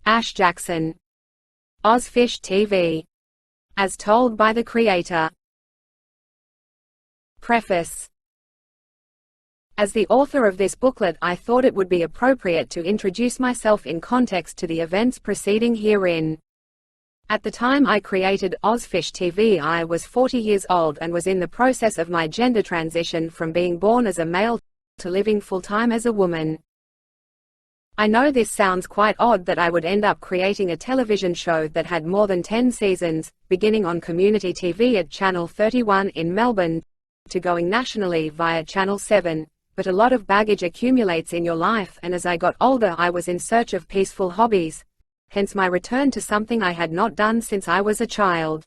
Ash Jackson. Ozfish TV. As told by the creator. Preface. As the author of this booklet, I thought it would be appropriate to introduce myself in context to the events preceding herein. At the time I created Ozfish TV, I was 40 years old and was in the process of my gender transition from being born as a male to living full-time as a woman. I know this sounds quite odd that I would end up creating a television show that had more than 10 seasons, beginning on community TV at Channel 31 in Melbourne, to going nationally via Channel 7, but a lot of baggage accumulates in your life, and as I got older I was in search of peaceful hobbies, hence my return to something I had not done since I was a child.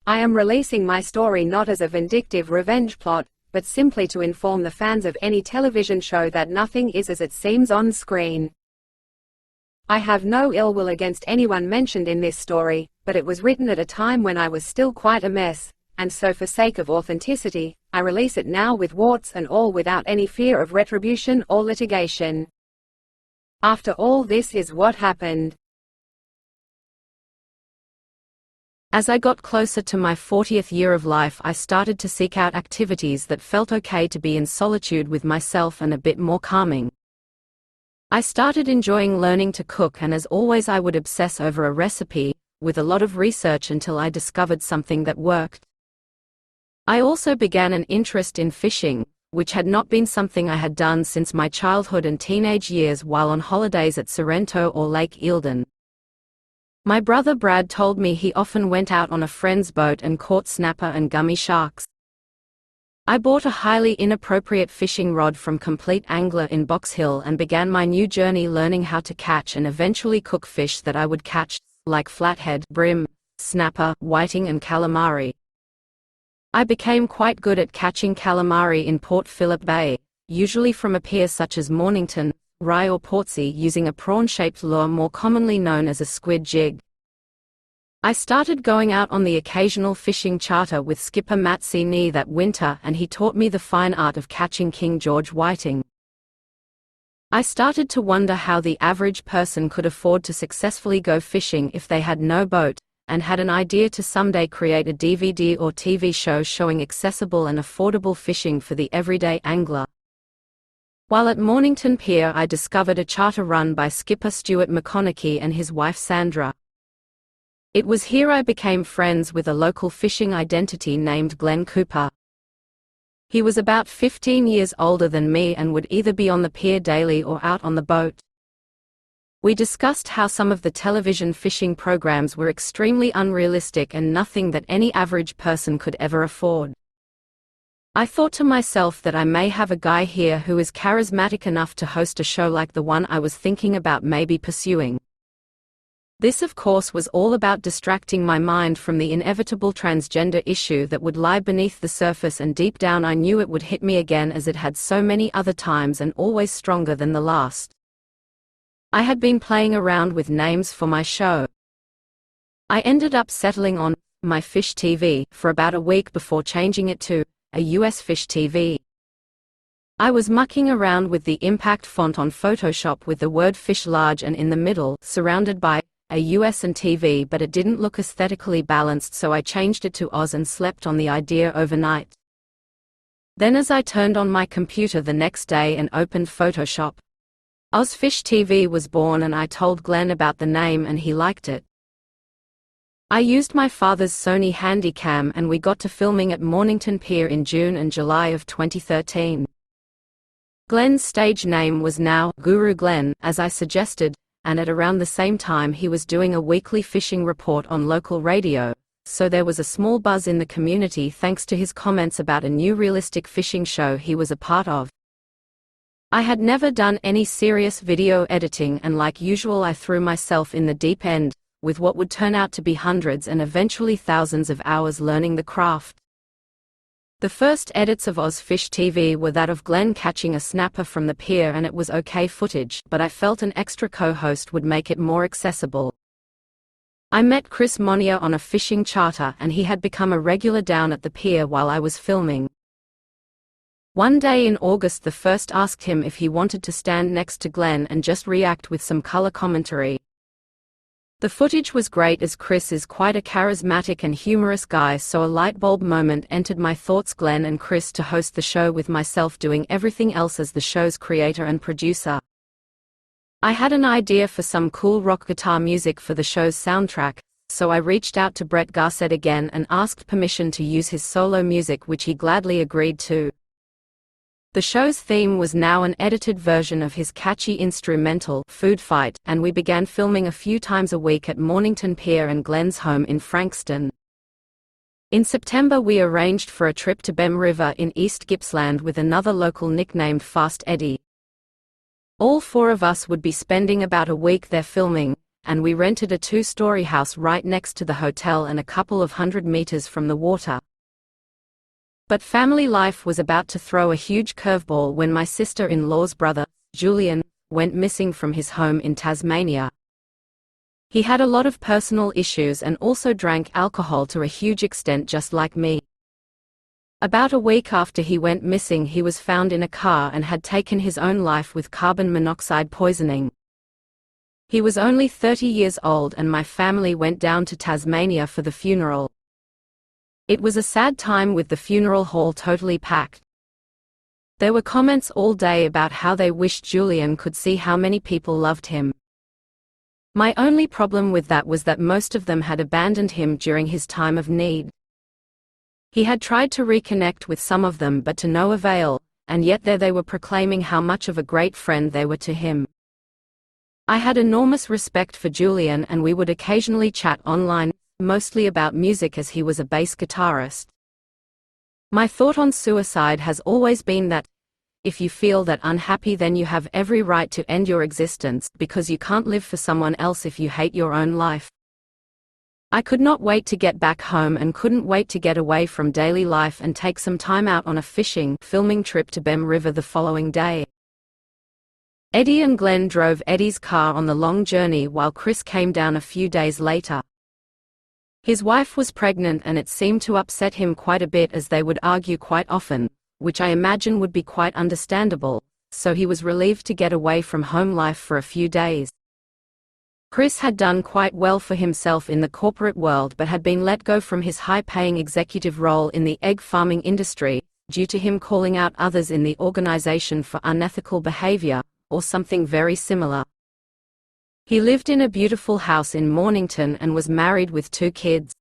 I am releasing my story not as a vindictive revenge plot, but simply to inform the fans of any television show that nothing is as it seems on screen. I have no ill will against anyone mentioned in this story, but it was written at a time when I was still quite a mess, and so for sake of authenticity, I release it now with warts and all, without any fear of retribution or litigation. After all, this is what happened. As I got closer to my 40th year of life, I started to seek out activities that felt okay to be in solitude with myself and a bit more calming. I started enjoying learning to cook, and as always I would obsess over a recipe, with a lot of research, until I discovered something that worked. I also began an interest in fishing, which had not been something I had done since my childhood and teenage years while on holidays at Sorrento or Lake Eildon. My brother Brad told me he often went out on a friend's boat and caught snapper and gummy sharks. I bought a highly inappropriate fishing rod from Complete Angler in Box Hill and began my new journey learning how to catch and eventually cook fish that I would catch, like flathead, brim, snapper, whiting and calamari. I became quite good at catching calamari in Port Phillip Bay, usually from a pier such as Mornington, Rye or Portsea, using a prawn-shaped lure more commonly known as a squid jig. I started going out on the occasional fishing charter with skipper Matt C. that winter, and he taught me the fine art of catching King George whiting. I started to wonder how the average person could afford to successfully go fishing if they had no boat, and had an idea to someday create a DVD or TV show showing accessible and affordable fishing for the everyday angler. While at Mornington Pier, I discovered a charter run by skipper Stuart McConaughey and his wife Sandra. It was here I became friends with a local fishing identity named Glenn Cooper. He was about 15 years older than me and would either be on the pier daily or out on the boat. We discussed how some of the television fishing programs were extremely unrealistic and nothing that any average person could ever afford. I thought to myself that I may have a guy here who is charismatic enough to host a show like the one I was thinking about maybe pursuing. This of course was all about distracting my mind from the inevitable transgender issue that would lie beneath the surface, and deep down I knew it would hit me again, as it had so many other times, and always stronger than the last. I had been playing around with names for my show. I ended up settling on My Fish TV for about a week before changing it to a US Fish TV. I was mucking around with the impact font on Photoshop with the word fish large and in the middle, surrounded by a US and TV, but it didn't look aesthetically balanced, so I changed it to Oz and slept on the idea overnight. Then as I turned on my computer the next day and opened Photoshop, Ozfish TV was born, and I told Glenn about the name and he liked it. I used my father's Sony Handycam and we got to filming at Mornington Pier in June and July of 2013. Glenn's stage name was now Guru Glenn, as I suggested, and at around the same time he was doing a weekly fishing report on local radio, so there was a small buzz in the community thanks to his comments about a new realistic fishing show he was a part of. I had never done any serious video editing, and like usual I threw myself in the deep end, with what would turn out to be hundreds and eventually thousands of hours learning the craft. The first edits of Ozfish TV were that of Glenn catching a snapper from the pier, and it was okay footage, but I felt an extra co-host would make it more accessible. I met Chris Monier on a fishing charter, and he had become a regular down at the pier while I was filming. One day in August, the first asked him if he wanted to stand next to Glenn and just react with some color commentary. The footage was great as Chris is quite a charismatic and humorous guy, so a light bulb moment entered my thoughts: Glenn and Chris to host the show with myself doing everything else as the show's creator and producer. I had an idea for some cool rock guitar music for the show's soundtrack, so I reached out to Brett Garsett again and asked permission to use his solo music, which he gladly agreed to. The show's theme was now an edited version of his catchy instrumental, Food Fight, and we began filming a few times a week at Mornington Pier and Glenn's home in Frankston. In September we arranged for a trip to Bem River in East Gippsland with another local nicknamed Fast Eddie. All four of us would be spending about a week there filming, and we rented a 2-story house right next to the hotel and a couple of 100 meters from the water. But family life was about to throw a huge curveball when my sister-in-law's brother, Julian, went missing from his home in Tasmania. He had a lot of personal issues and also drank alcohol to a huge extent, just like me. About a week after he went missing, he was found in a car and had taken his own life with carbon monoxide poisoning. He was only 30 years old, and my family went down to Tasmania for the funeral. It was a sad time with the funeral hall totally packed. There were comments all day about how they wished Julian could see how many people loved him. My only problem with that was that most of them had abandoned him during his time of need. He had tried to reconnect with some of them, but to no avail, and yet there they were proclaiming how much of a great friend they were to him. I had enormous respect for Julian, and we would occasionally chat online, mostly about music as he was a bass guitarist. My thought on suicide has always been that, if you feel that unhappy, then you have every right to end your existence, because you can't live for someone else if you hate your own life. I could not wait to get back home and couldn't wait to get away from daily life and take some time out on a filming trip to Bem River the following day. Eddie and Glenn drove Eddie's car on the long journey while Chris came down a few days later. His wife was pregnant and it seemed to upset him quite a bit, as they would argue quite often, which I imagine would be quite understandable, so he was relieved to get away from home life for a few days. Chris had done quite well for himself in the corporate world but had been let go from his high-paying executive role in the egg farming industry, due to him calling out others in the organization for unethical behavior, or something very similar. He lived in a beautiful house in Mornington and was married with 2 kids.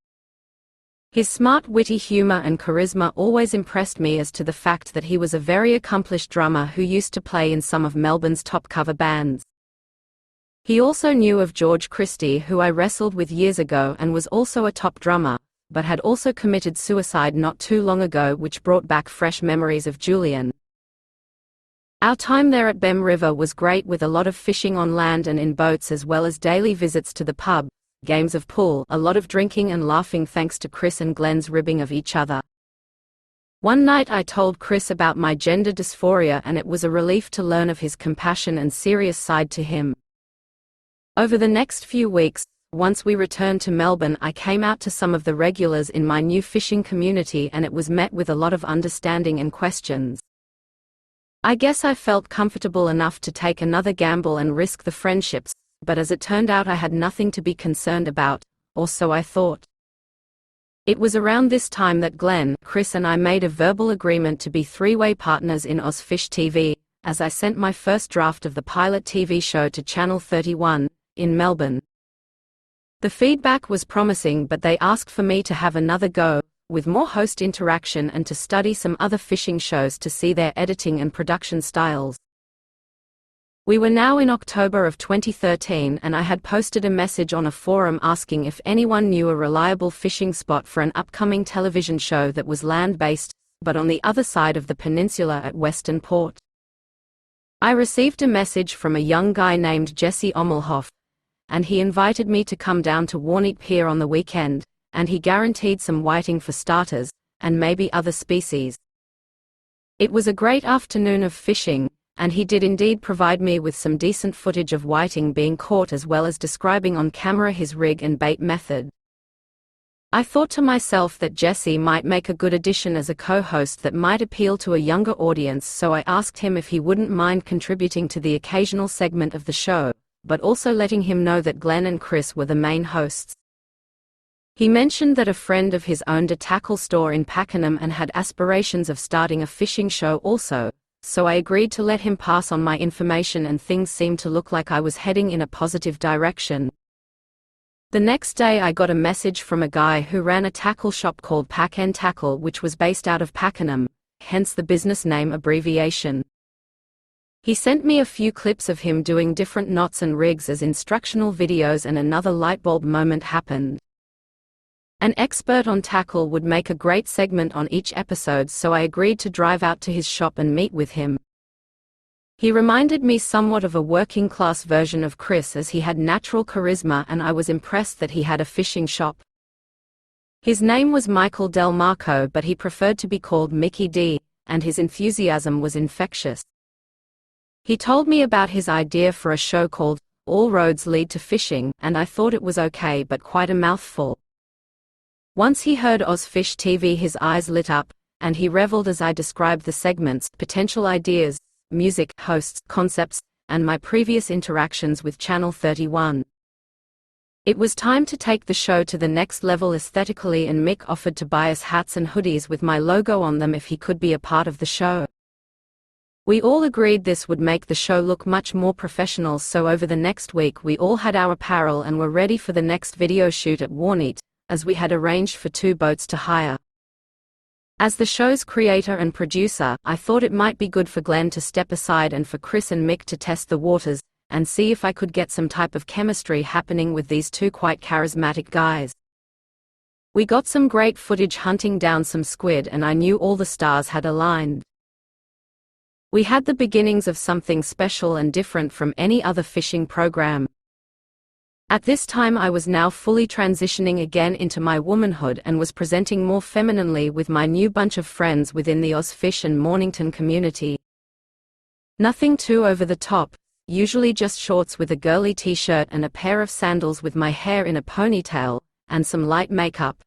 His smart, witty humor and charisma always impressed me, as to the fact that he was a very accomplished drummer who used to play in some of Melbourne's top cover bands. He also knew of George Christie, who I wrestled with years ago and was also a top drummer, but had also committed suicide not too long ago, which brought back fresh memories of Julian. Our time there at Bem River was great, with a lot of fishing on land and in boats, as well as daily visits to the pub, games of pool, a lot of drinking and laughing thanks to Chris and Glenn's ribbing of each other. One night I told Chris about my gender dysphoria, and it was a relief to learn of his compassion and serious side to him. Over the next few weeks, once we returned to Melbourne, I came out to some of the regulars in my new fishing community, and it was met with a lot of understanding and questions. I guess I felt comfortable enough to take another gamble and risk the friendships, but as it turned out I had nothing to be concerned about, or so I thought. It was around this time that Glenn, Chris and I made a verbal agreement to be 3-way partners in Ozfish TV, as I sent my first draft of the pilot TV show to Channel 31, in Melbourne. The feedback was promising, but they asked for me to have another go, with more host interaction, and to study some other fishing shows to see their editing and production styles. We were now in October of 2013, and I had posted a message on a forum asking if anyone knew a reliable fishing spot for an upcoming television show that was land-based, but on the other side of the peninsula at Western Port. I received a message from a young guy named Jesse Omelhoff, and he invited me to come down to Warneet Pier on the weekend, and he guaranteed some whiting for starters, and maybe other species. It was a great afternoon of fishing, and he did indeed provide me with some decent footage of whiting being caught, as well as describing on camera his rig and bait method. I thought to myself that Jesse might make a good addition as a co-host that might appeal to a younger audience, so I asked him if he wouldn't mind contributing to the occasional segment of the show, but also letting him know that Glenn and Chris were the main hosts. He mentioned that a friend of his owned a tackle store in Pakenham and had aspirations of starting a fishing show also, so I agreed to let him pass on my information, and things seemed to look like I was heading in a positive direction. The next day I got a message from a guy who ran a tackle shop called Pack N Tackle, which was based out of Pakenham, hence the business name abbreviation. He sent me a few clips of him doing different knots and rigs as instructional videos, and another lightbulb moment happened. An expert on tackle would make a great segment on each episode, so I agreed to drive out to his shop and meet with him. He reminded me somewhat of a working-class version of Chris, as he had natural charisma, and I was impressed that he had a fishing shop. His name was Michael Del Marco, but he preferred to be called Mickey D, and his enthusiasm was infectious. He told me about his idea for a show called All Roads Lead to Fishing, and I thought it was okay but quite a mouthful. Once he heard Ozfish TV, his eyes lit up, and he reveled as I described the segments, potential ideas, music, hosts, concepts, and my previous interactions with Channel 31. It was time to take the show to the next level aesthetically, and Mick offered to buy us hats and hoodies with my logo on them if he could be a part of the show. We all agreed this would make the show look much more professional, so over the next week we all had our apparel and were ready for the next video shoot at Warneet, as we had arranged for 2 boats to hire. As the show's creator and producer, I thought it might be good for Glenn to step aside and for Chris and Mick to test the waters, and see if I could get some type of chemistry happening with these 2 quite charismatic guys. We got some great footage hunting down some squid, and I knew all the stars had aligned. We had the beginnings of something special and different from any other fishing program. At this time I was now fully transitioning again into my womanhood and was presenting more femininely with my new bunch of friends within the Ozfish and Mornington community. Nothing too over the top, usually just shorts with a girly t-shirt and a pair of sandals with my hair in a ponytail, and some light makeup.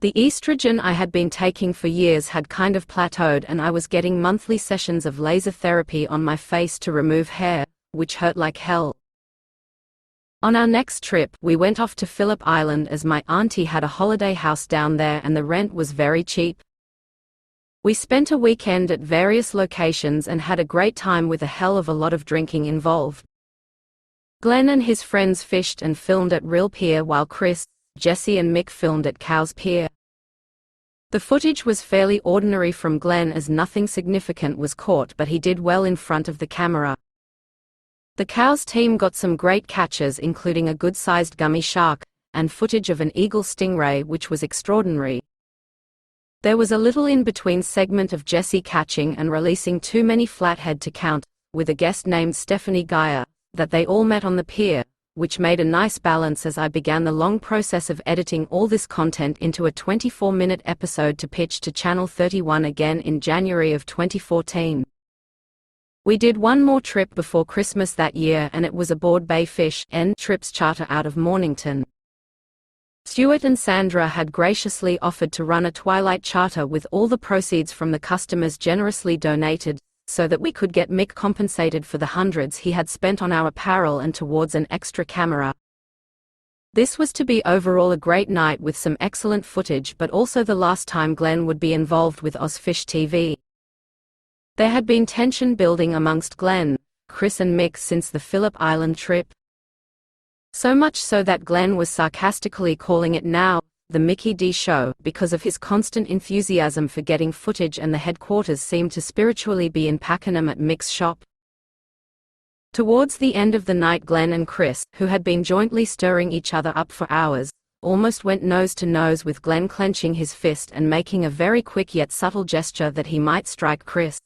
The estrogen I had been taking for years had kind of plateaued, and I was getting monthly sessions of laser therapy on my face to remove hair, which hurt like hell. On our next trip, we went off to Phillip Island as my auntie had a holiday house down there and the rent was very cheap. We spent a weekend at various locations and had a great time with a hell of a lot of drinking involved. Glenn and his friends fished and filmed at Real Pier, while Chris, Jesse and Mick filmed at Cows Pier. The footage was fairly ordinary from Glenn, as nothing significant was caught, but he did well in front of the camera. The Cows team got some great catches, including a good-sized gummy shark, and footage of an eagle stingray, which was extraordinary. There was a little in-between segment of Jesse catching and releasing too many flathead to count, with a guest named Stephanie Geyer, that they all met on the pier, which made a nice balance as I began the long process of editing all this content into a 24-minute episode to pitch to Channel 31 again in January of 2014. We did one more trip before Christmas that year, and it was aboard Bay Fish N Trips charter out of Mornington. Stuart and Sandra had graciously offered to run a twilight charter with all the proceeds from the customers generously donated, so that we could get Mick compensated for the hundreds he had spent on our apparel and towards an extra camera. This was to be overall a great night with some excellent footage, but also the last time Glenn would be involved with Ozfish TV. There had been tension building amongst Glenn, Chris and Mick since the Phillip Island trip. So much so that Glenn was sarcastically calling it now the Mickey D Show, because of his constant enthusiasm for getting footage, and the headquarters seemed to spiritually be in Pakenham at Mick's shop. Towards the end of the night, Glenn and Chris, who had been jointly stirring each other up for hours, almost went nose to nose, with Glenn clenching his fist and making a very quick yet subtle gesture that he might strike Chris.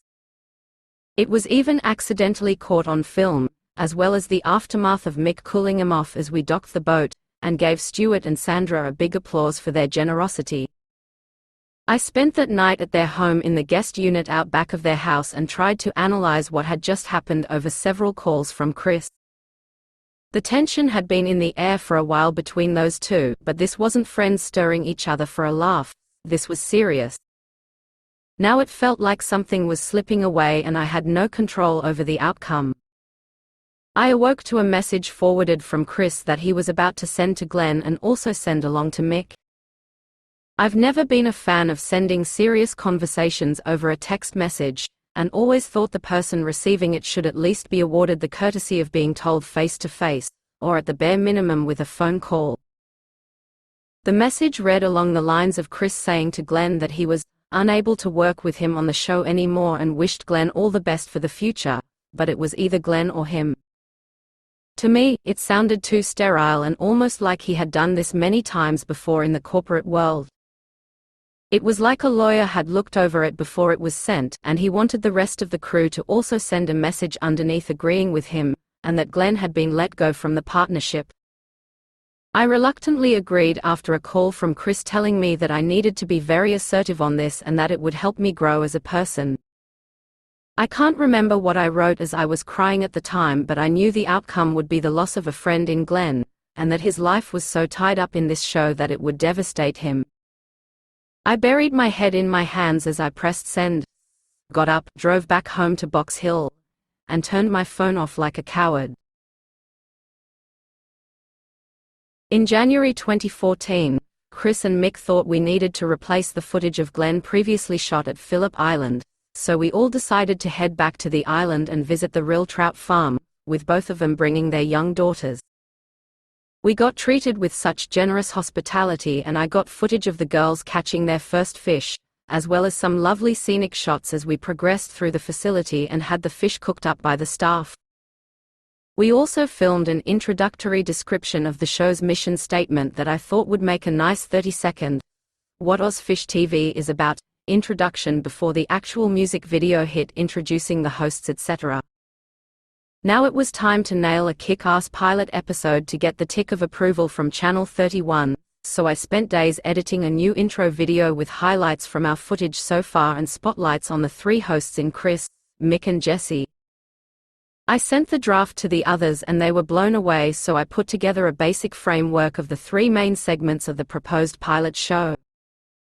It was even accidentally caught on film, as well as the aftermath of Mick cooling him off as we docked the boat, and gave Stuart and Sandra a big applause for their generosity. I spent that night at their home in the guest unit out back of their house and tried to analyze what had just happened over several calls from Chris. The tension had been in the air for a while between those two, but this wasn't friends stirring each other for a laugh, this was serious. Now it felt like something was slipping away and I had no control over the outcome. I awoke to a message forwarded from Chris that he was about to send to Glenn and also send along to Mick. I've never been a fan of sending serious conversations over a text message, and always thought the person receiving it should at least be awarded the courtesy of being told face to face, or at the bare minimum with a phone call. The message read along the lines of Chris saying to Glenn that he was unable to work with him on the show anymore and wished Glenn all the best for the future, but it was either Glenn or him. To me, it sounded too sterile and almost like he had done this many times before in the corporate world. It was like a lawyer had looked over it before it was sent, and he wanted the rest of the crew to also send a message underneath agreeing with him, and that Glenn had been let go from the partnership. I reluctantly agreed after a call from Chris telling me that I needed to be very assertive on this and that it would help me grow as a person. I can't remember what I wrote as I was crying at the time, but I knew the outcome would be the loss of a friend in Glenn, and that his life was so tied up in this show that it would devastate him. I buried my head in my hands as I pressed send, got up, drove back home to Box Hill, and turned my phone off like a coward. In January 2014, Chris and Mick thought we needed to replace the footage of Glenn previously shot at Phillip Island, so we all decided to head back to the island and visit the real trout farm, with both of them bringing their young daughters. We got treated with such generous hospitality and I got footage of the girls catching their first fish, as well as some lovely scenic shots as we progressed through the facility and had the fish cooked up by the staff. We also filmed an introductory description of the show's mission statement that I thought would make a nice 30-second "What Ozfish TV is about" introduction before the actual music video hit introducing the hosts etc. Now it was time to nail a kick-ass pilot episode to get the tick of approval from Channel 31, so I spent days editing a new intro video with highlights from our footage so far and spotlights on the three hosts in Chris, Mick and Jesse. I sent the draft to the others and they were blown away, so I put together a basic framework of the three main segments of the proposed pilot show.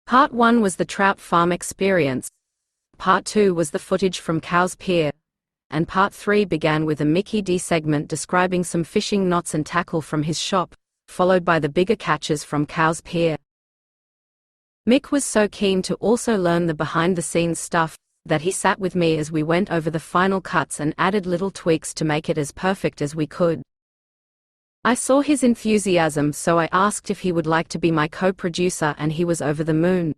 Part 1 was the trout farm experience, Part 2 was the footage from Cow's Pier, and Part 3 began with a Mickey D segment describing some fishing knots and tackle from his shop, followed by the bigger catches from Cow's Pier. Mick was so keen to also learn the behind-the-scenes stuff, that he sat with me as we went over the final cuts and added little tweaks to make it as perfect as we could. I saw his enthusiasm, so I asked if he would like to be my co-producer and he was over the moon.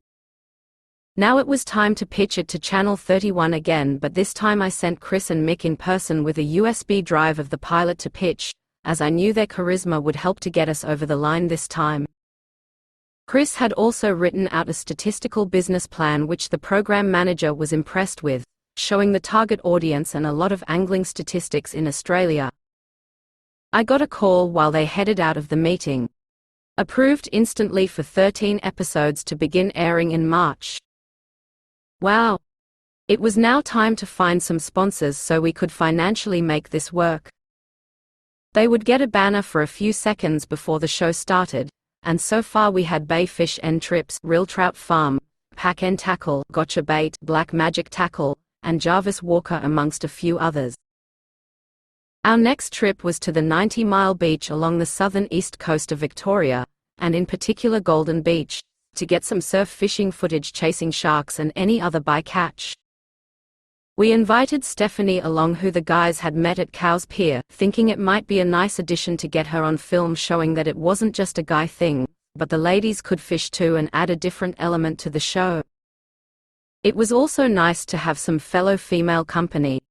Now it was time to pitch it to Channel 31 again, but this time I sent Chris and Mick in person with a USB drive of the pilot to pitch, as I knew their charisma would help to get us over the line this time. Chris had also written out a statistical business plan which the program manager was impressed with, showing the target audience and a lot of angling statistics in Australia. I got a call while they headed out of the meeting. Approved instantly for 13 episodes to begin airing in March. Wow! It was now time to find some sponsors so we could financially make this work. They would get a banner for a few seconds before the show started, and so far we had Bayfish and Trips, Real Trout Farm, Pack and Tackle, Gotcha Bait, Black Magic Tackle, and Jarvis Walker amongst a few others. Our next trip was to the 90-mile beach along the southern east coast of Victoria, and in particular Golden Beach, to get some surf fishing footage chasing sharks and any other bycatch. We invited Stephanie along, who the guys had met at Cow's Pier, thinking it might be a nice addition to get her on film showing that it wasn't just a guy thing, but the ladies could fish too and add a different element to the show. It was also nice to have some fellow female company.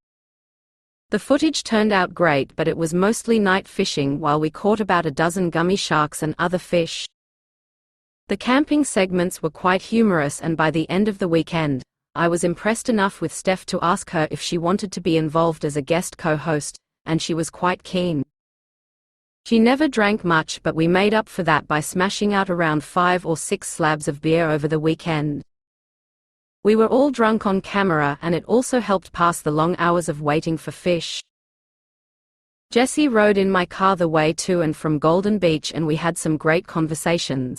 The footage turned out great, but it was mostly night fishing while we caught about a dozen gummy sharks and other fish. The camping segments were quite humorous, and by the end of the weekend, I was impressed enough with Steph to ask her if she wanted to be involved as a guest co-host, and she was quite keen. She never drank much, but we made up for that by smashing out around 5 or 6 slabs of beer over the weekend. We were all drunk on camera, and it also helped pass the long hours of waiting for fish. Jesse rode in my car the way to and from Golden Beach and we had some great conversations.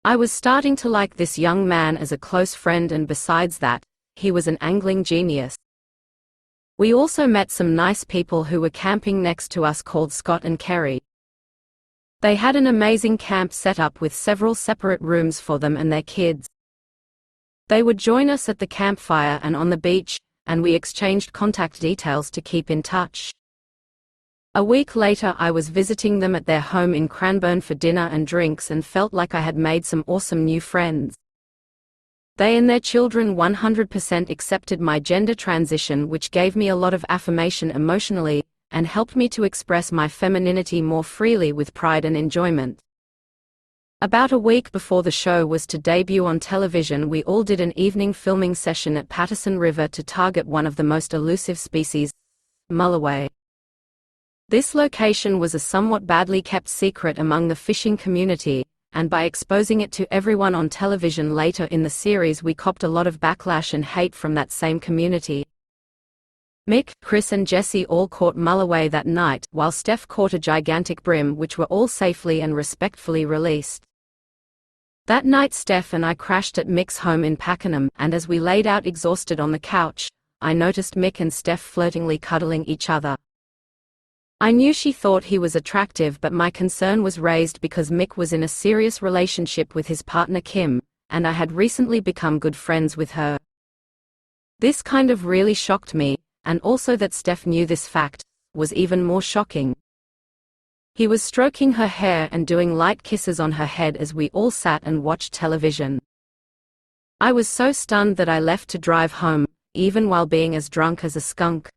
I was starting to like this young man as a close friend, and besides that, he was an angling genius. We also met some nice people who were camping next to us called Scott and Kerry. They had an amazing camp set up with several separate rooms for them and their kids. They would join us at the campfire and on the beach, and we exchanged contact details to keep in touch. A week later I was visiting them at their home in Cranbourne for dinner and drinks and felt like I had made some awesome new friends. They and their children 100% accepted my gender transition, which gave me a lot of affirmation emotionally, and helped me to express my femininity more freely with pride and enjoyment. About a week before the show was to debut on television, we all did an evening filming session at Patterson River to target one of the most elusive species, mulloway. This location was a somewhat badly kept secret among the fishing community, and by exposing it to everyone on television later in the series we copped a lot of backlash and hate from that same community. Mick, Chris and Jesse all caught mulloway that night, while Steph caught a gigantic brim, which were all safely and respectfully released. That night Steph and I crashed at Mick's home in Pakenham, and as we laid out exhausted on the couch, I noticed Mick and Steph flirtingly cuddling each other. I knew she thought he was attractive, but my concern was raised because Mick was in a serious relationship with his partner Kim, and I had recently become good friends with her. This kind of really shocked me, and also that Steph knew this fact was even more shocking. He was stroking her hair and doing light kisses on her head as we all sat and watched television. I was so stunned that I left to drive home, even while being as drunk as a skunk.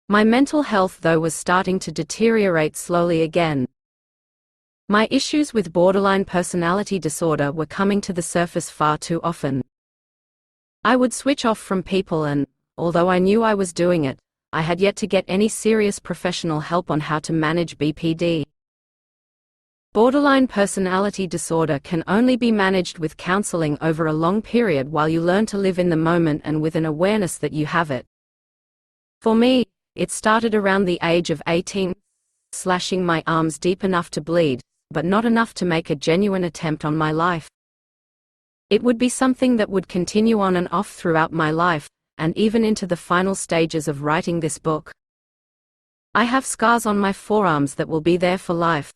My mental health, though, was starting to deteriorate slowly again. My issues with borderline personality disorder were coming to the surface far too often. I would switch off from people and, although I knew I was doing it, I had yet to get any serious professional help on how to manage BPD. Borderline personality disorder can only be managed with counseling over a long period while you learn to live in the moment and with an awareness that you have it. For me, it started around the age of 18, slashing my arms deep enough to bleed, but not enough to make a genuine attempt on my life. It would be something that would continue on and off throughout my life, and even into the final stages of writing this book. I have scars on my forearms that will be there for life,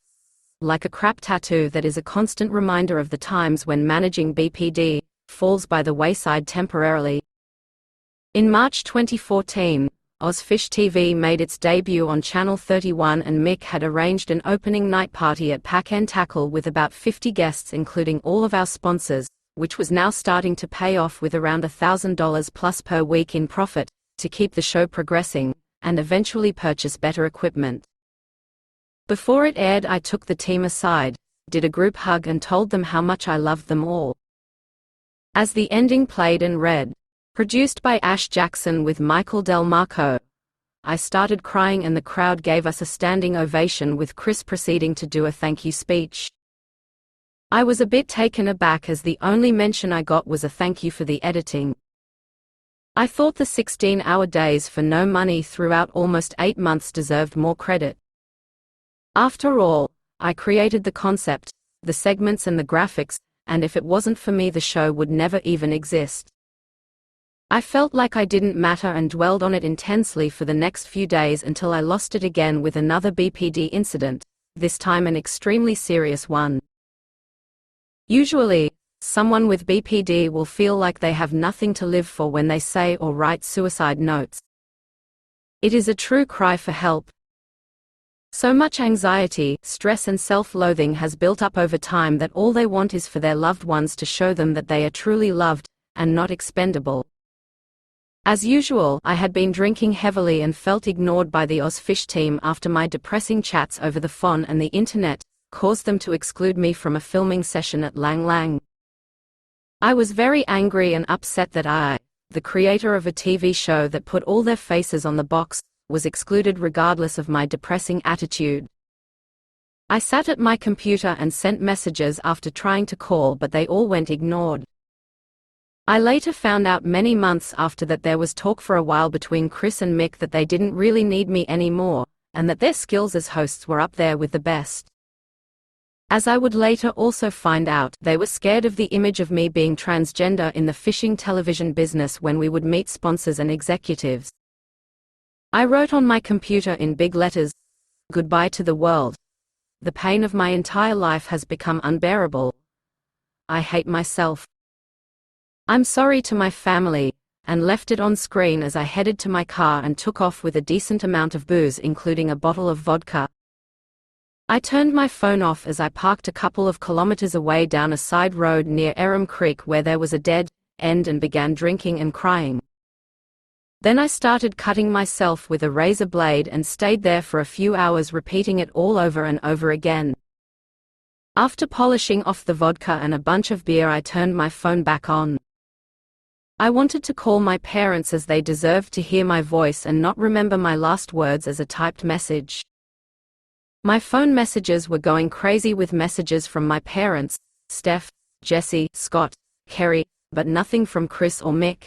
like a crap tattoo that is a constant reminder of the times when managing BPD falls by the wayside temporarily. In March 2014, Ozfish TV made its debut on Channel 31 and Mick had arranged an opening night party at Pack and Tackle with about 50 guests including all of our sponsors, which was now starting to pay off with around $1,000 plus per week in profit, to keep the show progressing, and eventually purchase better equipment. Before it aired I took the team aside, did a group hug and told them how much I loved them all. As the ending played and read, produced by Ash Jackson with Michael Del Marco, I started crying and the crowd gave us a standing ovation with Chris proceeding to do a thank you speech. I was a bit taken aback as the only mention I got was a thank you for the editing. I thought the 16-hour days for no money throughout almost 8 months deserved more credit. After all, I created the concept, the segments and the graphics, and if it wasn't for me the show would never even exist. I felt like I didn't matter and dwelled on it intensely for the next few days until I lost it again with another BPD incident, this time an extremely serious one. Usually, someone with BPD will feel like they have nothing to live for when they say or write suicide notes. It is a true cry for help. So much anxiety, stress and self-loathing has built up over time that all they want is for their loved ones to show them that they are truly loved, and not expendable. As usual, I had been drinking heavily and felt ignored by the Ozfish team after my depressing chats over the phone and the internet caused them to exclude me from a filming session at Lang Lang. I was very angry and upset that I, the creator of a TV show that put all their faces on the box, was excluded regardless of my depressing attitude. I sat at my computer and sent messages after trying to call, but they all went ignored. I later found out many months after that there was talk for a while between Chris and Mick that they didn't really need me anymore, and that their skills as hosts were up there with the best. As I would later also find out, they were scared of the image of me being transgender in the fishing television business when we would meet sponsors and executives. I wrote on my computer in big letters, "Goodbye to the world. The pain of my entire life has become unbearable. I hate myself. I'm sorry to my family," and left it on screen as I headed to my car and took off with a decent amount of booze, including a bottle of vodka. I turned my phone off as I parked a couple of kilometers away down a side road near Eram Creek where there was a dead end and began drinking and crying. Then I started cutting myself with a razor blade and stayed there for a few hours repeating it all over and over again. After polishing off the vodka and a bunch of beer, I turned my phone back on. I wanted to call my parents as they deserved to hear my voice and not remember my last words as a typed message. My phone messages were going crazy with messages from my parents, Steph, Jesse, Scott, Kerry, but nothing from Chris or Mick.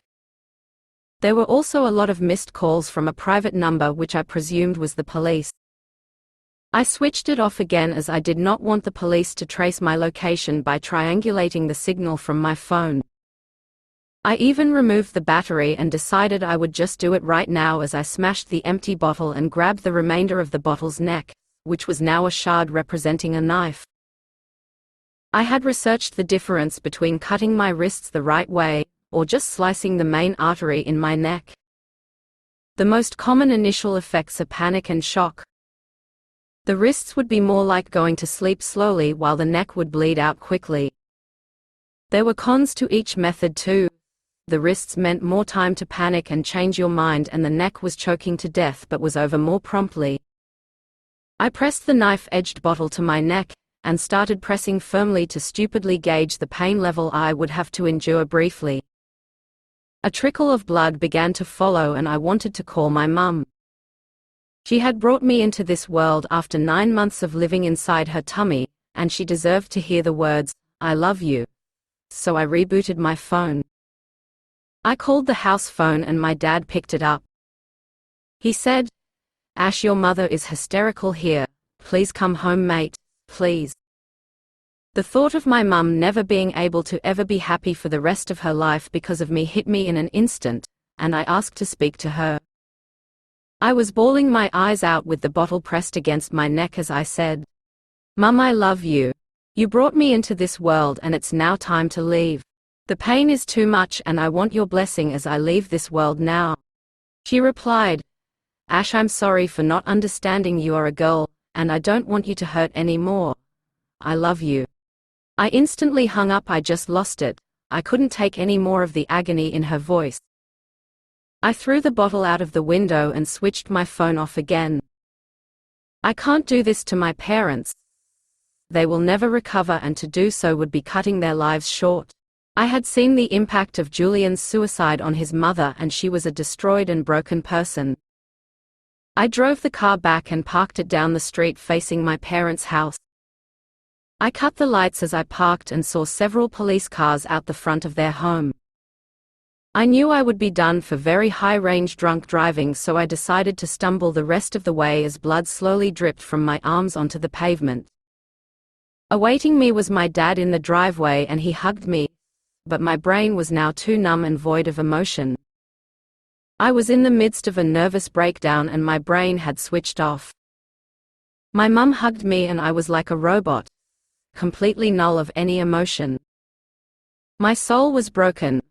There were also a lot of missed calls from a private number which I presumed was the police. I switched it off again as I did not want the police to trace my location by triangulating the signal from my phone. I even removed the battery and decided I would just do it right now as I smashed the empty bottle and grabbed the remainder of the bottle's neck, which was now a shard representing a knife. I had researched the difference between cutting my wrists the right way, or just slicing the main artery in my neck. The most common initial effects are panic and shock. The wrists would be more like going to sleep slowly while the neck would bleed out quickly. There were cons to each method too. The wrists meant more time to panic and change your mind, and the neck was choking to death but was over more promptly. I pressed the knife-edged bottle to my neck, and started pressing firmly to stupidly gauge the pain level I would have to endure briefly. A trickle of blood began to follow and I wanted to call my mum. She had brought me into this world after 9 months of living inside her tummy, and she deserved to hear the words, "I love you." So I rebooted my phone. I called the house phone and my dad picked it up. He said, "Ash, your mother is hysterical here. Please come home, mate, please." The thought of my mum never being able to ever be happy for the rest of her life because of me hit me in an instant, and I asked to speak to her. I was bawling my eyes out with the bottle pressed against my neck as I said, "Mum, I love you. You brought me into this world and it's now time to leave. The pain is too much and I want your blessing as I leave this world now." She replied, "Ash, I'm sorry for not understanding. You are a girl, and I don't want you to hurt anymore. I love you." I instantly hung up. I just lost it. I couldn't take any more of the agony in her voice. I threw the bottle out of the window and switched my phone off again. I can't do this to my parents. They will never recover, and to do so would be cutting their lives short. I had seen the impact of Julian's suicide on his mother, and she was a destroyed and broken person. I drove the car back and parked it down the street facing my parents' house. I cut the lights as I parked and saw several police cars out the front of their home. I knew I would be done for very high-range drunk driving, so I decided to stumble the rest of the way as blood slowly dripped from my arms onto the pavement. Awaiting me was my dad in the driveway, and he hugged me, but my brain was now too numb and void of emotion. I was in the midst of a nervous breakdown and my brain had switched off. My mum hugged me and I was like a robot, completely null of any emotion. My soul was broken.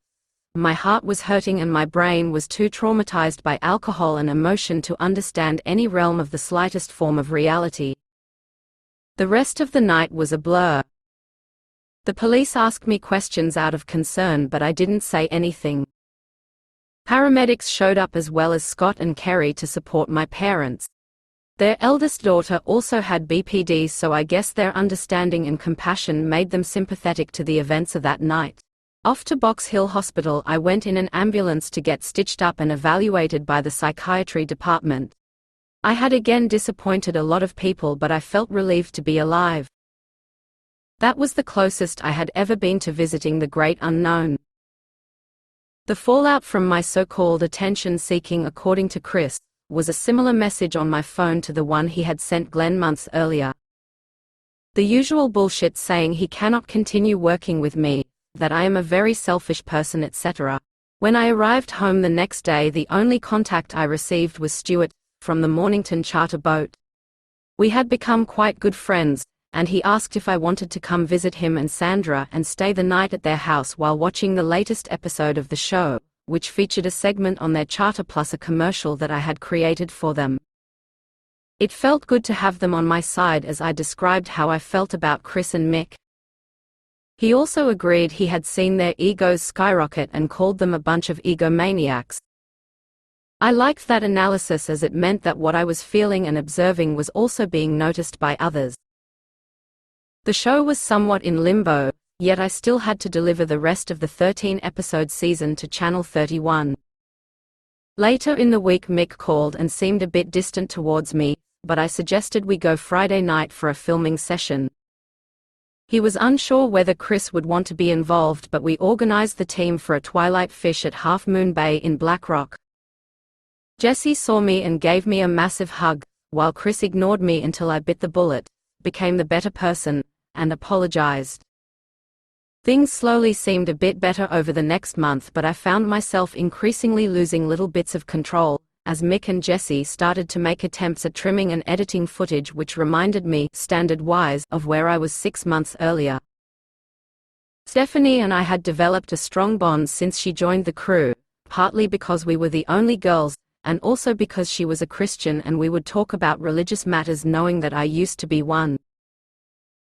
My heart was hurting and my brain was too traumatized by alcohol and emotion to understand any realm of the slightest form of reality. The rest of the night was a blur. The police asked me questions out of concern, but I didn't say anything. Paramedics showed up as well as Scott and Kerry to support my parents. Their eldest daughter also had BPD, so I guess their understanding and compassion made them sympathetic to the events of that night. Off to Box Hill Hospital I went in an ambulance to get stitched up and evaluated by the psychiatry department. I had again disappointed a lot of people, but I felt relieved to be alive. That was the closest I had ever been to visiting the great unknown. The fallout from my so-called attention-seeking, according to Chris, was a similar message on my phone to the one he had sent Glenn months earlier. The usual bullshit saying he cannot continue working with me, that I am a very selfish person, etc. When I arrived home the next day, the only contact I received was Stuart, from the Mornington charter boat. We had become quite good friends, and he asked if I wanted to come visit him and Sandra and stay the night at their house while watching the latest episode of the show, which featured a segment on their charter plus a commercial that I had created for them. It felt good to have them on my side as I described how I felt about Chris and Mick. He also agreed he had seen their egos skyrocket and called them a bunch of egomaniacs. I liked that analysis as it meant that what I was feeling and observing was also being noticed by others. The show was somewhat in limbo, yet I still had to deliver the rest of the 13-episode season to Channel 31. Later in the week, Mick called and seemed a bit distant towards me, but I suggested we go Friday night for a filming session. He was unsure whether Chris would want to be involved, but we organized the team for a twilight fish at Half Moon Bay in Black Rock. Jesse saw me and gave me a massive hug, while Chris ignored me until I bit the bullet, became the better person, and apologized. Things slowly seemed a bit better over the next month, but I found myself increasingly losing little bits of control, as Mick and Jesse started to make attempts at trimming and editing footage which reminded me, standard-wise, of where I was 6 months earlier. Stephanie and I had developed a strong bond since she joined the crew, partly because we were the only girls, and also because she was a Christian and we would talk about religious matters knowing that I used to be one.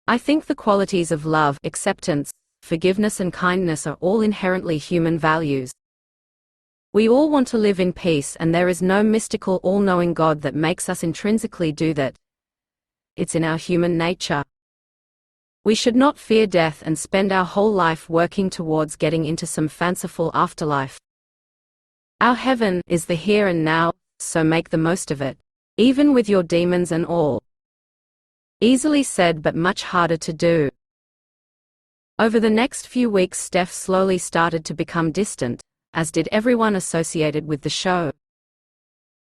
I think the qualities of love, acceptance, forgiveness and kindness are all inherently human values. We all want to live in peace, and there is no mystical all-knowing God that makes us intrinsically do that. It's in our human nature. We should not fear death and spend our whole life working towards getting into some fanciful afterlife. Our heaven is the here and now, so make the most of it, even with your demons and all. Easily said but much harder to do. Over the next few weeks, Steph slowly started to become distant, as did everyone associated with the show.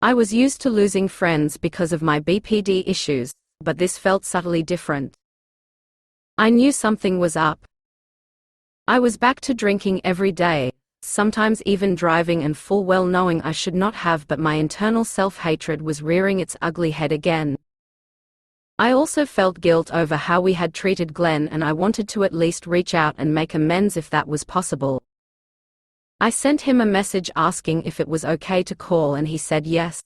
I was used to losing friends because of my BPD issues, but this felt subtly different. I knew something was up. I was back to drinking every day, sometimes even driving, and full well knowing I should not have, but my internal self-hatred was rearing its ugly head again. I also felt guilt over how we had treated Glenn, and I wanted to at least reach out and make amends if that was possible. I sent him a message asking if it was okay to call, and he said yes.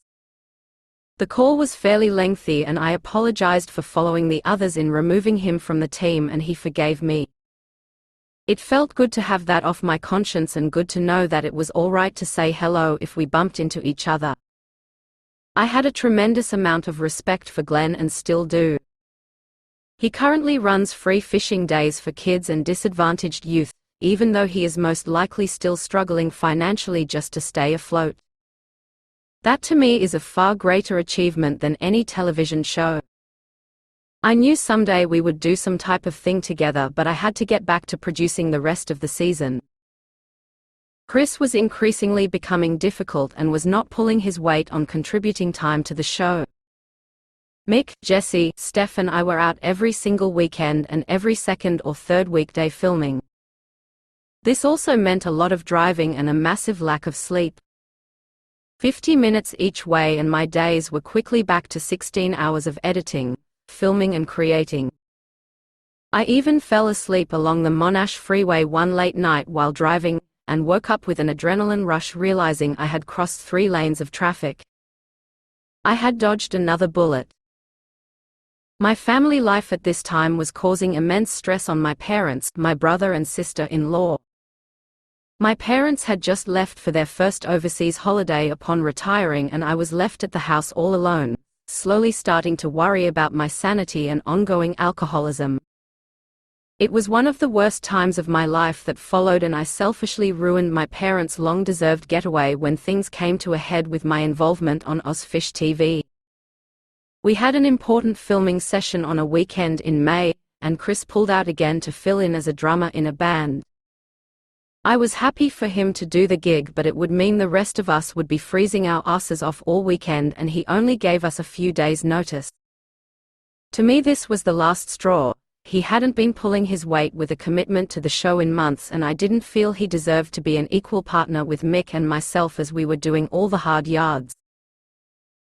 The call was fairly lengthy and I apologized for following the others in removing him from the team, and he forgave me. It felt good to have that off my conscience and good to know that it was all right to say hello if we bumped into each other. I had a tremendous amount of respect for Glenn and still do. He currently runs free fishing days for kids and disadvantaged youth, even though he is most likely still struggling financially just to stay afloat. That to me is a far greater achievement than any television show. I knew someday we would do some type of thing together, but I had to get back to producing the rest of the season. Chris was increasingly becoming difficult and was not pulling his weight on contributing time to the show. Mick, Jesse, Steph and I were out every single weekend and every second or third weekday filming. This also meant a lot of driving and a massive lack of sleep. 50 minutes each way, and my days were quickly back to 16 hours of editing, filming and creating. I even fell asleep along the Monash Freeway one late night while driving, and woke up with an adrenaline rush realizing I had crossed 3 lanes of traffic. I had dodged another bullet. My family life at this time was causing immense stress on my parents, my brother and sister-in-law. My parents had just left for their first overseas holiday upon retiring, and I was left at the house all alone, slowly starting to worry about my sanity and ongoing alcoholism. It was one of the worst times of my life that followed, and I selfishly ruined my parents' long-deserved getaway when things came to a head with my involvement on Ozfish TV. We had an important filming session on a weekend in May, and Chris pulled out again to fill in as a drummer in a band. I was happy for him to do the gig, but it would mean the rest of us would be freezing our asses off all weekend, and he only gave us a few days' notice. To me, this was the last straw. He hadn't been pulling his weight with a commitment to the show in months, and I didn't feel he deserved to be an equal partner with Mick and myself as we were doing all the hard yards.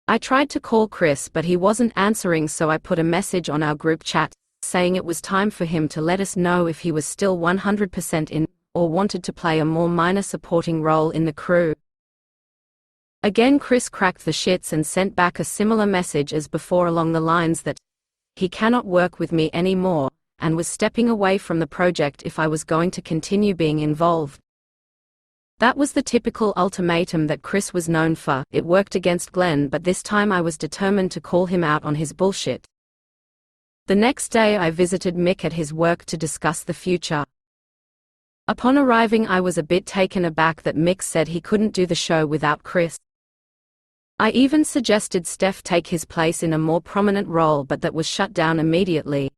I tried to call Chris, but he wasn't answering, so I put a message on our group chat, saying it was time for him to let us know if he was still 100% in, or wanted to play a more minor supporting role in the crew. Again, Chris cracked the shits and sent back a similar message as before, along the lines that he cannot work with me anymore, and was stepping away from the project if I was going to continue being involved. That was the typical ultimatum that Chris was known for. It worked against Glenn, but this time I was determined to call him out on his bullshit. The next day I visited Mick at his work to discuss the future. Upon arriving, I was a bit taken aback that Mick said he couldn't do the show without Chris. I even suggested Steph take his place in a more prominent role, but that was shut down immediately.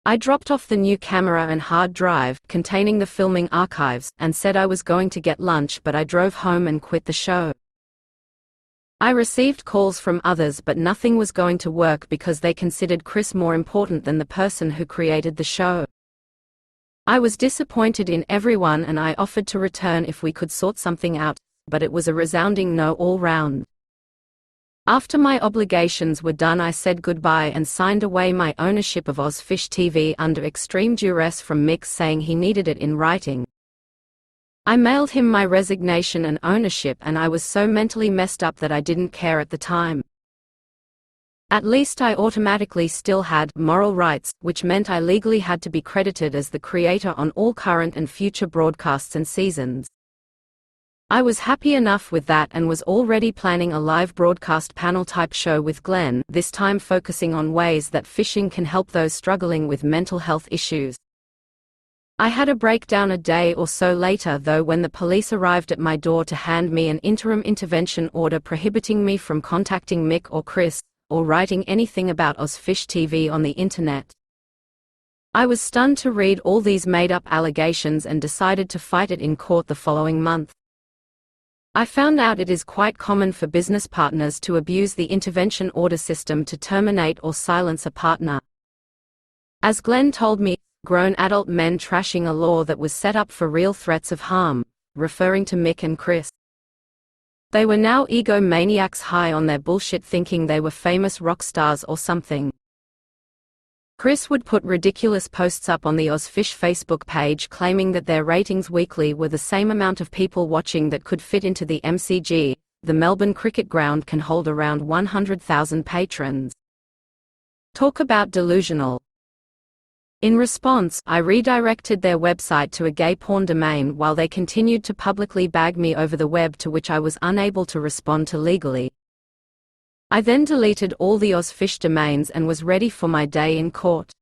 I dropped off the new camera and hard drive containing the filming archives and said I was going to get lunch, but I drove home and quit the show. I received calls from others, but nothing was going to work because they considered Chris more important than the person who created the show. I was disappointed in everyone, and I offered to return if we could sort something out, but it was a resounding no all round. After my obligations were done, I said goodbye and signed away my ownership of Ozfish TV under extreme duress from Mick, saying he needed it in writing. I mailed him my resignation and ownership, and I was so mentally messed up that I didn't care at the time. At least I automatically still had moral rights, which meant I legally had to be credited as the creator on all current and future broadcasts and seasons. I was happy enough with that and was already planning a live broadcast panel-type show with Glenn, this time focusing on ways that fishing can help those struggling with mental health issues. I had a breakdown a day or so later, though, when the police arrived at my door to hand me an interim intervention order prohibiting me from contacting Mick or Chris, or writing anything about Ozfish TV on the internet. I was stunned to read all these made-up allegations and decided to fight it in court the following month. I found out it is quite common for business partners to abuse the intervention order system to terminate or silence a partner. As Glenn told me, grown adult men trashing a law that was set up for real threats of harm, referring to Mick and Chris. They were now egomaniacs high on their bullshit, thinking they were famous rock stars or something. Chris would put ridiculous posts up on the Ozfish Facebook page claiming that their ratings weekly were the same amount of people watching that could fit into the MCG. The Melbourne Cricket Ground can hold around 100,000 patrons. Talk about delusional. In response, I redirected their website to a gay porn domain while they continued to publicly bag me over the web, to which I was unable to respond to legally. I then deleted all the Ozfish domains and was ready for my day in court.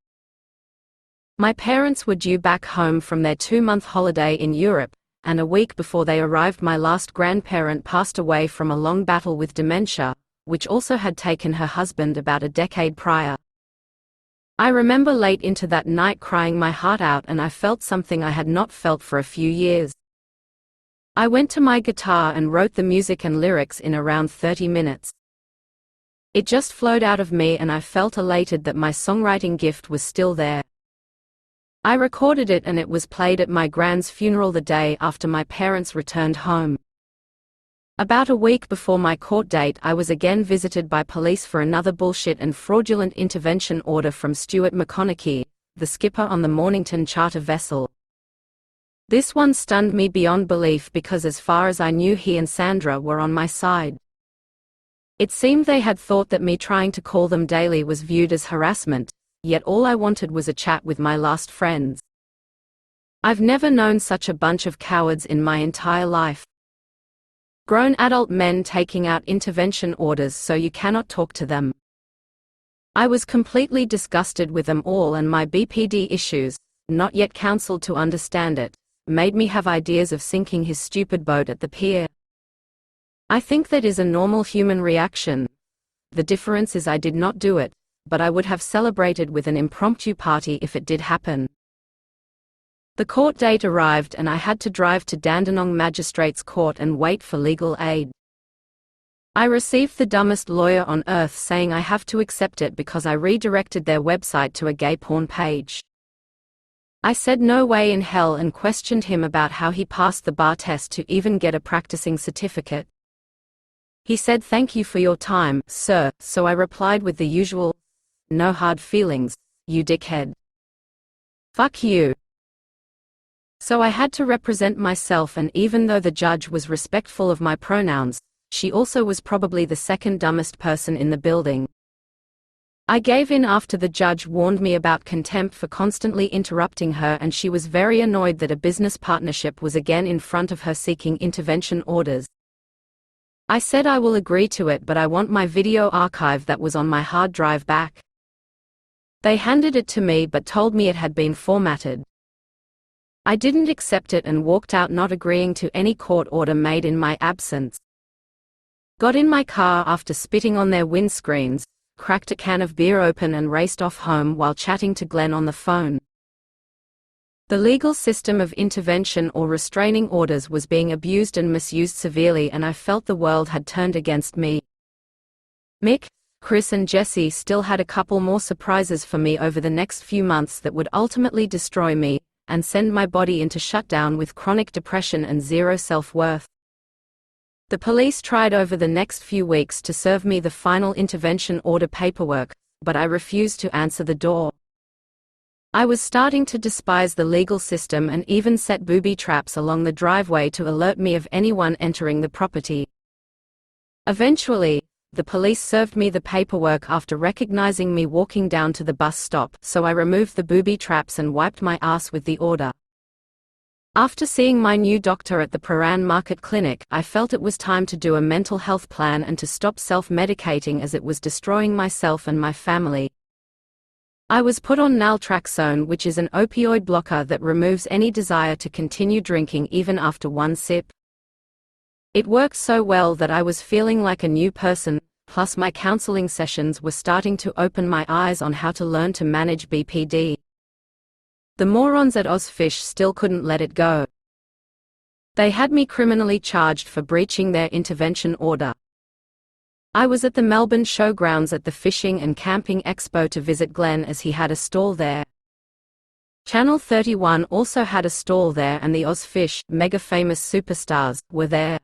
My parents were due back home from their 2-month holiday in Europe, and a week before they arrived, my last grandparent passed away from a long battle with dementia, which also had taken her husband about a decade prior. I remember late into that night crying my heart out, and I felt something I had not felt for a few years. I went to my guitar and wrote the music and lyrics in around 30 minutes. It just flowed out of me, and I felt elated that my songwriting gift was still there. I recorded it and it was played at my grand's funeral the day after my parents returned home. About a week before my court date, I was again visited by police for another bullshit and fraudulent intervention order from Stuart McConaughey, the skipper on the Mornington charter vessel. This one stunned me beyond belief because, as far as I knew, he and Sandra were on my side. It seemed they had thought that me trying to call them daily was viewed as harassment, yet all I wanted was a chat with my last friends. I've never known such a bunch of cowards in my entire life. Grown adult men taking out intervention orders so you cannot talk to them. I was completely disgusted with them all, and my BPD issues, not yet counseled to understand it, made me have ideas of sinking his stupid boat at the pier. I think that is a normal human reaction. The difference is I did not do it, but I would have celebrated with an impromptu party if it did happen. The court date arrived and I had to drive to Dandenong Magistrates Court and wait for legal aid. I received the dumbest lawyer on earth saying I have to accept it because I redirected their website to a gay porn page. I said no way in hell and questioned him about how he passed the bar test to even get a practicing certificate. He said thank you for your time, sir, so I replied with the usual, no hard feelings, you dickhead. Fuck you. So I had to represent myself, and even though the judge was respectful of my pronouns, she also was probably the second dumbest person in the building. I gave in after the judge warned me about contempt for constantly interrupting her, and she was very annoyed that a business partnership was again in front of her seeking intervention orders. I said I will agree to it, but I want my video archive that was on my hard drive back. They handed it to me but told me it had been formatted. I didn't accept it and walked out, not agreeing to any court order made in my absence. Got in my car after spitting on their windscreens, cracked a can of beer open and raced off home while chatting to Glenn on the phone. The legal system of intervention or restraining orders was being abused and misused severely, and I felt the world had turned against me. Mick, Chris and Jesse still had a couple more surprises for me over the next few months that would ultimately destroy me and send my body into shutdown with chronic depression and zero self-worth. The police tried over the next few weeks to serve me the final intervention order paperwork, but I refused to answer the door. I was starting to despise the legal system and even set booby traps along the driveway to alert me of anyone entering the property. Eventually, the police served me the paperwork after recognizing me walking down to the bus stop, so I removed the booby traps and wiped my ass with the order. After seeing my new doctor at the Prahran Market Clinic, I felt it was time to do a mental health plan and to stop self-medicating, as it was destroying myself and my family. I was put on naltrexone, which is an opioid blocker that removes any desire to continue drinking even after one sip. It worked so well that I was feeling like a new person, plus my counseling sessions were starting to open my eyes on how to learn to manage BPD. The morons at Ozfish still couldn't let it go. They had me criminally charged for breaching their intervention order. I was at the Melbourne Showgrounds at the Fishing and Camping Expo to visit Glenn, as he had a stall there. Channel 31 also had a stall there, and the Ozfish, mega-famous superstars, were there.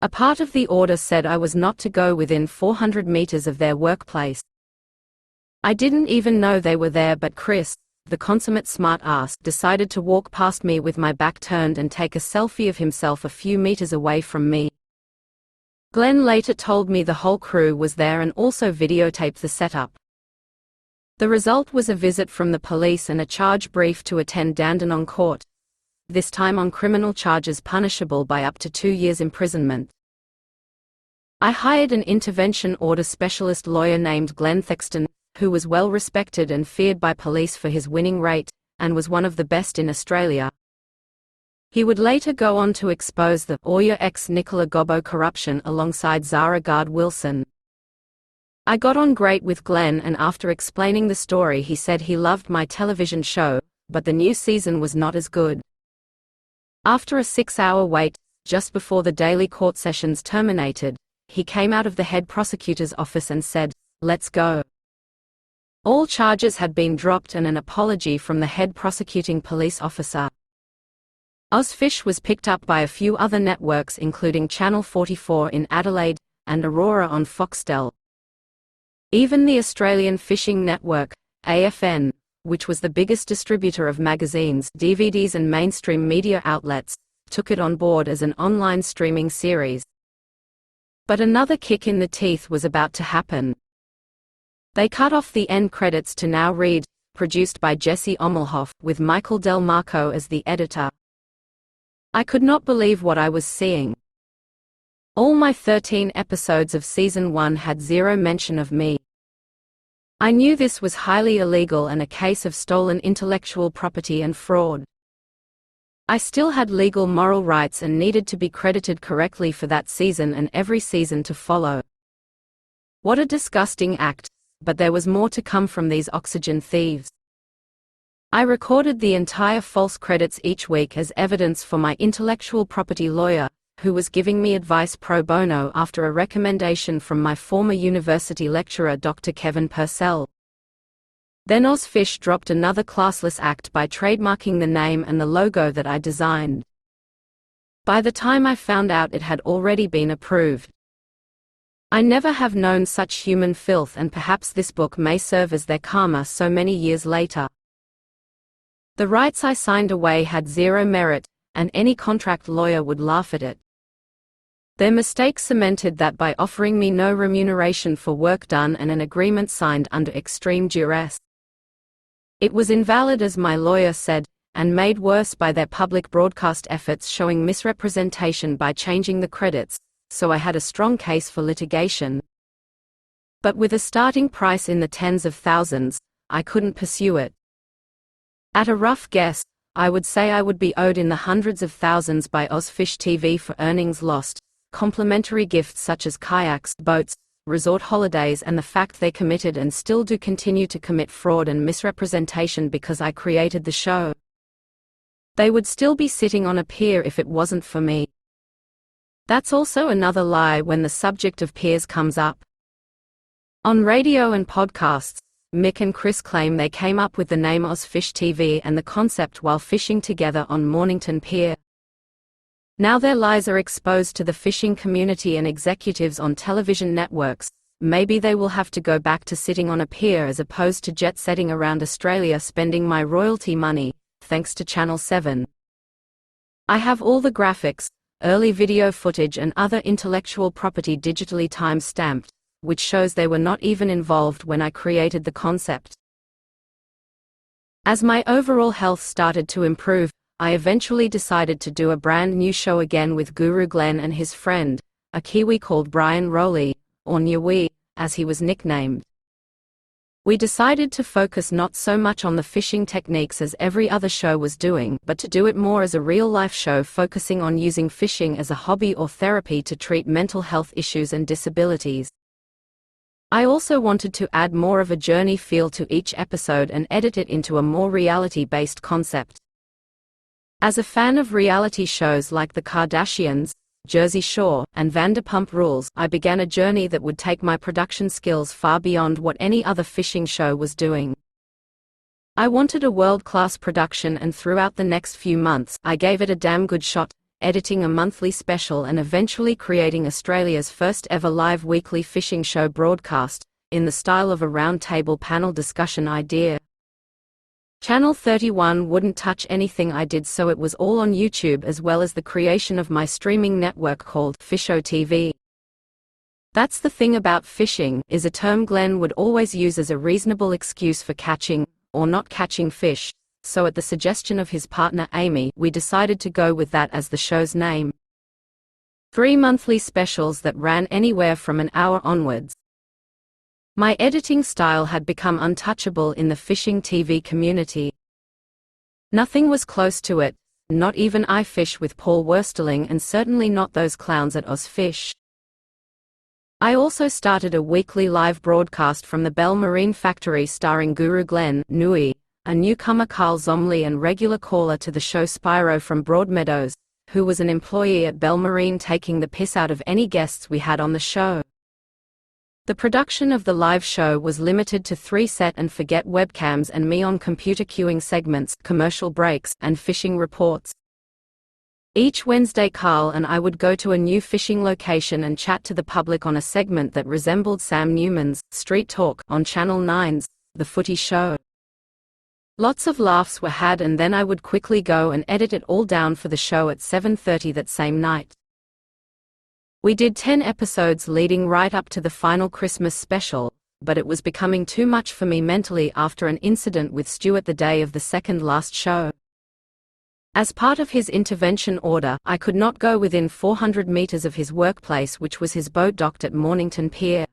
A part of the order said I was not to go within 400 meters of their workplace. I didn't even know they were there, but Chris, the consummate smart-ass, decided to walk past me with my back turned and take a selfie of himself a few meters away from me. Glenn later told me the whole crew was there and also videotaped the setup. The result was a visit from the police and a charge brief to attend Dandenong Court, this time on criminal charges punishable by up to 2 years imprisonment. I hired an intervention order specialist lawyer named Glenn Thexton, who was well respected and feared by police for his winning rate, and was one of the best in Australia. He would later go on to expose the Oya ex Nicola Gobbo corruption alongside Zara Gard Wilson. I got on great with Glenn, and after explaining the story he said he loved my television show, but the new season was not as good. After a 6-hour wait, just before the daily court sessions terminated, he came out of the head prosecutor's office and said, "Let's go." All charges had been dropped and an apology from the head prosecuting police officer. Ozfish was picked up by a few other networks, including Channel 44 in Adelaide, and Aurora on Foxtel. Even the Australian Fishing Network, AFN, which was the biggest distributor of magazines, DVDs and mainstream media outlets, took it on board as an online streaming series. But another kick in the teeth was about to happen. They cut off the end credits to now read, produced by Jesse Omelhoff, with Michael Del Marco as the editor. I could not believe what I was seeing. All my 13 episodes of Season 1 had zero mention of me. I knew this was highly illegal and a case of stolen intellectual property and fraud. I still had legal moral rights and needed to be credited correctly for that season and every season to follow. What a disgusting act, but there was more to come from these oxygen thieves. I recorded the entire false credits each week as evidence for my intellectual property lawyer, who was giving me advice pro bono after a recommendation from my former university lecturer Dr. Kevin Purcell. Then Ozfish dropped another classless act by trademarking the name and the logo that I designed. By the time I found out, it had already been approved. I never have known such human filth, and perhaps this book may serve as their karma so many years later. The rights I signed away had zero merit, and any contract lawyer would laugh at it. Their mistake cemented that by offering me no remuneration for work done and an agreement signed under extreme duress. It was invalid, as my lawyer said, and made worse by their public broadcast efforts showing misrepresentation by changing the credits, so I had a strong case for litigation. But with a starting price in the tens of thousands, I couldn't pursue it. At a rough guess, I would say I would be owed in the hundreds of thousands by Ozfish TV for earnings lost, complimentary gifts such as kayaks, boats, resort holidays, and the fact they committed and still do continue to commit fraud and misrepresentation because I created the show. They would still be sitting on a pier if it wasn't for me. That's also another lie when the subject of piers comes up. On radio and podcasts, Mick and Chris claim they came up with the name Ozfish TV and the concept while fishing together on Mornington Pier. Now their lies are exposed to the fishing community and executives on television networks. Maybe they will have to go back to sitting on a pier as opposed to jet-setting around Australia spending my royalty money, thanks to Channel 7. I have all the graphics, early video footage and other intellectual property digitally time-stamped, which shows they were not even involved when I created the concept. As my overall health started to improve, I eventually decided to do a brand new show again with Guru Glenn and his friend, a Kiwi called Brian Rowley, or Nyui, as he was nicknamed. We decided to focus not so much on the fishing techniques as every other show was doing, but to do it more as a real-life show focusing on using fishing as a hobby or therapy to treat mental health issues and disabilities. I also wanted to add more of a journey feel to each episode and edit it into a more reality-based concept. As a fan of reality shows like The Kardashians, Jersey Shore, and Vanderpump Rules, I began a journey that would take my production skills far beyond what any other fishing show was doing. I wanted a world-class production, and throughout the next few months, I gave it a damn good shot, editing a monthly special and eventually creating Australia's first ever live weekly fishing show broadcast, in the style of a round-table panel discussion idea. Channel 31 wouldn't touch anything I did, so it was all on YouTube, as well as the creation of my streaming network called Fisho TV. That's the thing about fishing, is a term Glenn would always use as a reasonable excuse for catching, or not catching fish, so at the suggestion of his partner Amy, we decided to go with that as the show's name. 3 monthly specials that ran anywhere from an hour onwards. My editing style had become untouchable in the fishing TV community. Nothing was close to it, not even I Fish with Paul Westerling, and certainly not those clowns at Ozfish. I also started a weekly live broadcast from the Bell Marine Factory starring Guru Glenn, Nyui, a newcomer Carl Zomley, and regular caller to the show Spyro from Broadmeadows, who was an employee at Bell Marine taking the piss out of any guests we had on the show. The production of the live show was limited to 3 set and forget webcams and me on computer queuing segments, commercial breaks, and fishing reports. Each Wednesday Carl and I would go to a new fishing location and chat to the public on a segment that resembled Sam Newman's Street Talk on Channel 9's The Footy Show. Lots of laughs were had, and then I would quickly go and edit it all down for the show at 7:30 that same night. We did 10 episodes leading right up to the final Christmas special, but it was becoming too much for me mentally after an incident with Stuart the day of the second last show. As part of his intervention order, I could not go within 400 meters of his workplace, which was his boat docked at Mornington Pier.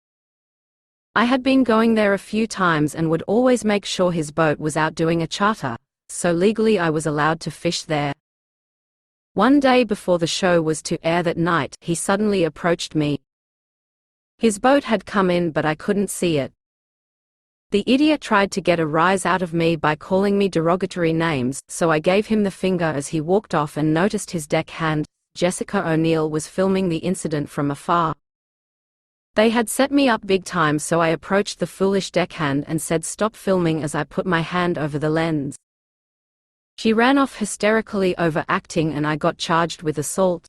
I had been going there a few times and would always make sure his boat was out doing a charter, so legally I was allowed to fish there. One day before the show was to air that night, he suddenly approached me. His boat had come in, but I couldn't see it. The idiot tried to get a rise out of me by calling me derogatory names, so I gave him the finger as he walked off and noticed his deckhand, Jessica O'Neill, was filming the incident from afar. They had set me up big time, so I approached the foolish deckhand and said stop filming as I put my hand over the lens. She ran off hysterically overacting and I got charged with assault.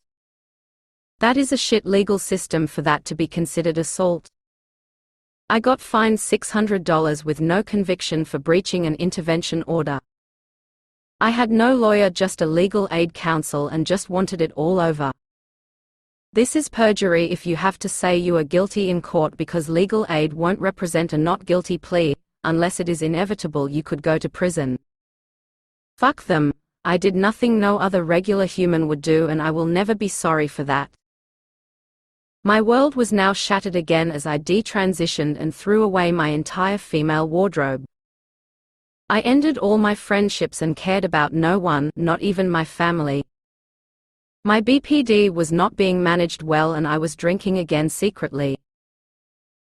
That is a shit legal system for that to be considered assault. I got fined $600 with no conviction for breaching an intervention order. I had no lawyer, just a legal aid counsel, and just wanted it all over. This is perjury if you have to say you are guilty in court, because legal aid won't represent a not guilty plea, unless it is inevitable you could go to prison. Fuck them, I did nothing no other regular human would do, and I will never be sorry for that. My world was now shattered again as I detransitioned and threw away my entire female wardrobe. I ended all my friendships and cared about no one, not even my family. My BPD was not being managed well and I was drinking again secretly.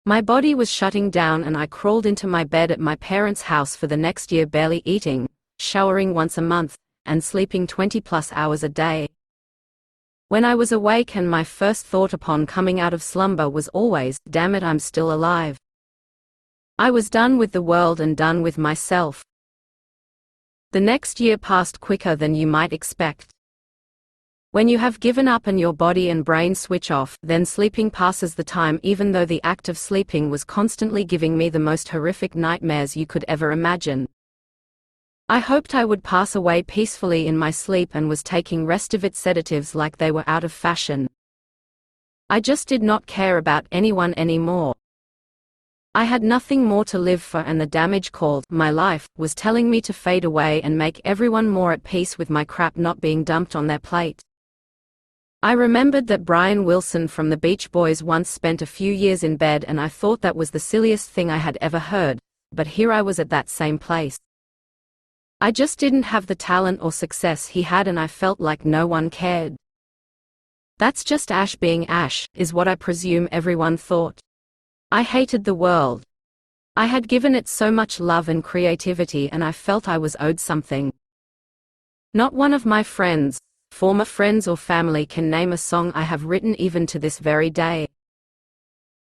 My body was shutting down and I crawled into my bed at my parents' house for the next year, barely eating, showering once a month, and sleeping 20+ hours a day. When I was awake and my first thought upon coming out of slumber was always, damn it, I'm still alive. I was done with the world and done with myself. The next year passed quicker than you might expect. When you have given up and your body and brain switch off, then sleeping passes the time, even though the act of sleeping was constantly giving me the most horrific nightmares you could ever imagine. I hoped I would pass away peacefully in my sleep and was taking Restivit sedatives like they were out of fashion. I just did not care about anyone anymore. I had nothing more to live for, and the damage called my life was telling me to fade away and make everyone more at peace with my crap not being dumped on their plate. I remembered that Brian Wilson from the Beach Boys once spent a few years in bed, and I thought that was the silliest thing I had ever heard, but here I was at that same place. I just didn't have the talent or success he had, and I felt like no one cared. That's just Ash being Ash, is what I presume everyone thought. I hated the world. I had given it so much love and creativity, and I felt I was owed something. Not one of my friends, former friends or family can name a song I have written even to this very day.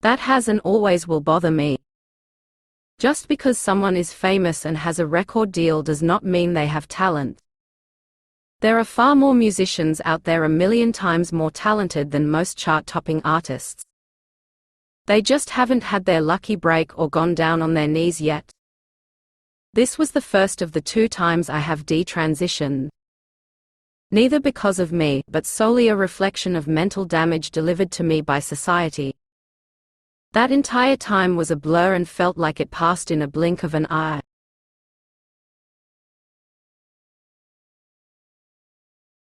That has and always will bother me. Just because someone is famous and has a record deal does not mean they have talent. There are far more musicians out there, a million times more talented than most chart-topping artists. They just haven't had their lucky break or gone down on their knees yet. This was the first of the 2 times I have detransitioned. Neither because of me, but solely a reflection of mental damage delivered to me by society. That entire time was a blur and felt like it passed in a blink of an eye.